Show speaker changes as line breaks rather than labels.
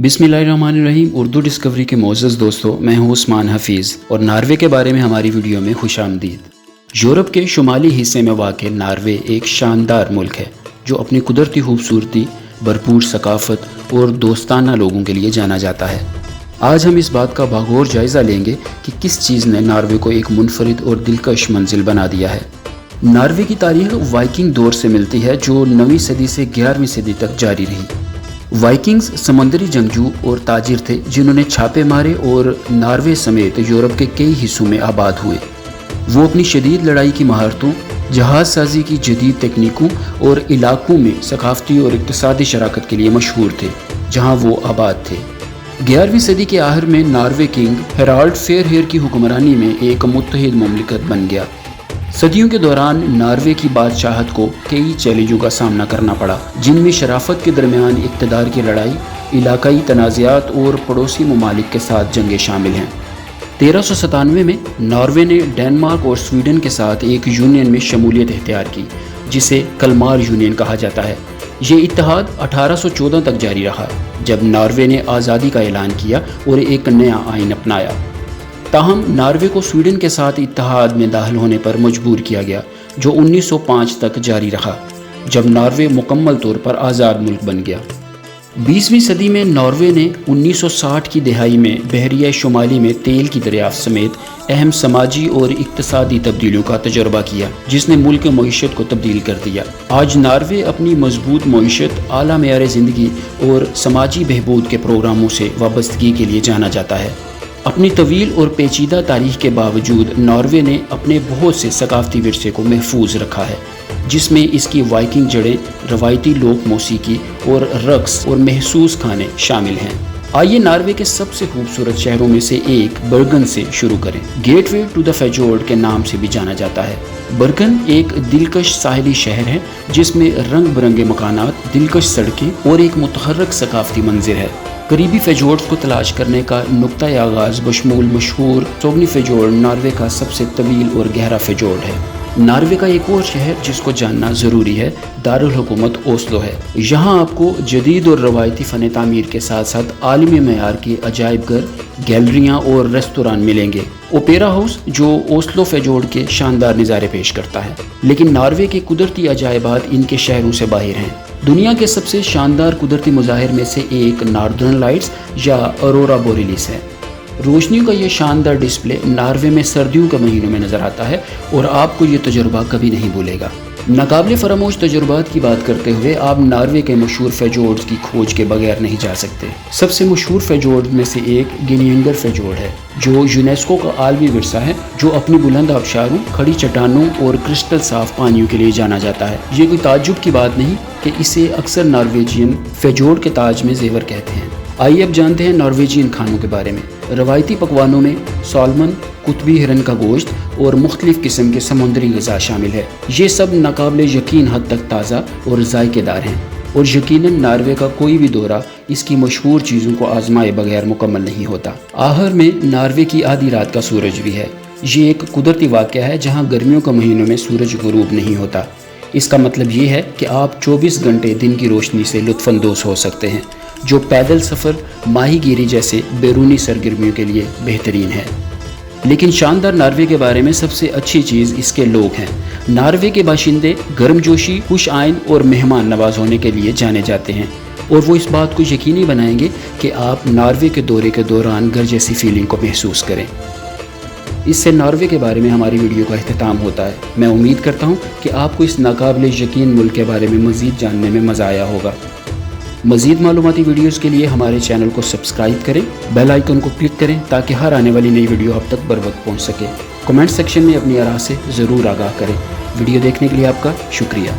बिस्मिल्लाहिर्रहमानिर्रहीम। उर्दू डिस्कवरी के मोअज़्ज़ज़ दोस्तों, मैं हूँ उस्मान हफीज़ और नॉर्वे के बारे में हमारी वीडियो में खुश आमदीद। यूरोप के शुमाली हिस्से में वाक़ नॉर्वे एक शानदार मुल्क है जो अपनी कुदरती खूबसूरती, भरपूर सकाफ़त और दोस्ताना लोगों के लिए जाना जाता है। आज हम इस बात का बागौर जायज़ा लेंगे कि किस चीज़ ने नॉर्वे को एक मुनफरिद और दिलकश मंजिल बना दिया है। नॉर्वे की तारीख़ वाइकिंग दौर से मिलती है जो 9वीं सदी से 11वीं सदी तक जारी रही। वाइकिंग्स समंदरी जंगजू और ताजिर थे जिन्होंने छापे मारे और नॉर्वे समेत यूरोप के कई हिस्सों में आबाद हुए। वो अपनी शदीद लड़ाई की महारतों, जहाज़ साजी की जदीद तकनीकों और इलाकों में सकाफती और इक़्तिसादी शराकत के लिए मशहूर थे जहाँ वो आबाद थे। 11वीं सदी के आखिर में नॉर्वे किंग हेराल्ड फेयरहेयर की हुक्मरानी में एक मुत्तहिद मुमलिकत बन गया। सदियों के दौरान नॉर्वे की बादशाहत को कई चैलेंजों का सामना करना पड़ा, जिनमें शराफत के दरमियान इक़्तिदार की लड़ाई, इलाकाई तनाज़ात और पड़ोसी ममालिक के साथ जंगें शामिल हैं। 1397 में नॉर्वे ने डेनमार्क और स्वीडन के साथ एक यूनियन में शमूलियत इख्तियार की जिसे कलमार यूनियन कहा जाता है। ये इत्तेहाद 1814 तक जारी रहा जब नॉर्वे ने आज़ादी का ऐलान किया और एक नया आइन अपनाया। ताहम नॉर्वे को स्वीडन के साथ इत्तेहाद में दाखिल होने पर मजबूर किया गया जो 1905 तक जारी रहा जब नॉर्वे मुकम्मल तौर पर आज़ाद मुल्क बन गया। 20वीं सदी में नॉर्वे ने 1960 की दहाई में बहरिया शुमाली में तेल की दरियाफ्त समेत अहम समाजी और इक्तसादी तब्दीलियों का तजुर्बा किया जिसने मुल्क की मईशत को तब्दील कर दिया। आज नॉर्वे अपनी मजबूत मईशत, आला मेयार ज़िंदगी और समाजी बहबूद के प्रोग्रामों से वाबस्तगी के लिए जाना जाता है। अपनी तवील और पेचीदा तारीख के बावजूद नॉर्वे ने अपने बहुत से सकाफती विरसे को महफूज रखा है जिसमें इसकी वाइकिंग जड़ें, रवायती लोक मौसीकी और रक्स और महसूस खाने शामिल हैं। आइए नॉर्वे के सबसे खूबसूरत शहरों में से एक बर्गन से शुरू करें। गेटवे टू द fjord के नाम से भी जाना जाता है। बर्गन एक दिलकश साहिली शहर है जिसमें रंग बिरंगे मकानात, दिलकश सड़कें और एक मुतहर्रक सकाफती मंजिर है। करीबी fjords को तलाश करने का नुक्ता आगाज़ बशमूल मशहूर सोगनी fjord नॉर्वे का सबसे तवील और गहरा fjord है। नॉर्वे का एक और शहर जिसको जानना ज़रूरी है दारुल हुकूमत ओस्लो है। यहाँ आपको जदीद और रवायती फ़न तामीर के साथ साथ आलमी मेयार के अजायब घर, गैलरियाँ और रेस्तोरां मिलेंगे। ओपेरा हाउस जो ओस्लो fjord के शानदार नज़ारे पेश करता है, लेकिन नॉर्वे के कुदरती अजायबात इनके शहरों से बाहर हैं। दुनिया के सबसे शानदार कुदरती मुज़ाहिर में से एक नॉर्दर्न लाइट्स या अरोरा बोरेलिस है। रोशनियों का ये शानदार डिस्प्ले नॉर्वे में सर्दियों के महीनों में नज़र आता है और आपको ये तजुर्बा कभी नहीं भूलेगा। नाकाबिले फरामोश तजुर्बात की बात करते हुए आप नॉर्वे के मशहूर fjords की खोज के बगैर नहीं जा सकते। सबसे मशहूर fjord में से एक गिनियंगर fjord है जो यूनेस्को का आलमी विरसा है, जो अपनी बुलंद आबशारों, खड़ी चट्टानों और क्रिस्टल साफ पानियों के लिए जाना जाता है। ये कोई ताज्जुब की बात नहीं कि इसे अक्सर नॉर्वेजियन fjord के ताज में जेवर कहते हैं। आइए अब जानते हैं नॉर्वेजियन खानों के बारे में। रवायती पकवानों में सालमन, कुतबी हिरन का गोश्त और मुख्तलिफ किस्म के समुद्री ग़िज़ा शामिल है। ये सब नाकाबिले यकीन हद तक ताज़ा और जायकेदार हैं और यकीनन नॉर्वे का कोई भी दौरा इसकी मशहूर चीज़ों को आजमाए बगैर मुकम्मल नहीं होता। आखिर में नॉर्वे की आधी रात का सूरज भी है। ये एक कुदरती वाक़या है जहाँ गर्मियों के महीनों में सूरज गुरूब नहीं होता। इसका मतलब ये है कि आप 24 घंटे दिन की रोशनी से लुत्फ़अंदोज़ हो सकते हैं, जो पैदल सफ़र, माहीगीरी जैसे बैरूनी सरगर्मियों के लिए बेहतरीन है। लेकिन शानदार नॉर्वे के बारे में सबसे अच्छी चीज़ इसके लोग हैं। नॉर्वे के बाशिंदे गर्मजोशी, खुश आइन और मेहमान नवाज होने के लिए जाने जाते हैं और वो इस बात को यकीनी बनाएंगे कि आप नॉर्वे के दौरे के दौरान घर जैसी फीलिंग को महसूस करें। इससे नॉर्वे के बारे में हमारी वीडियो का इख्तिताम होता है। मैं उम्मीद करता हूँ कि आपको इस नाकाबिले यकीन मुल्क के बारे में मज़ीद जानने में मज़ा आया होगा। मज़ीद मालूमाती वीडियोज़ के लिए हमारे चैनल को सब्सक्राइब करें, बेल आइकन को क्लिक करें ताकि हर आने वाली नई वीडियो आप तक बर वक्त पहुँच सके। कमेंट सेक्शन में अपनी आराह से ज़रूर आगाह करें। वीडियो देखने के लिए आपका शुक्रिया।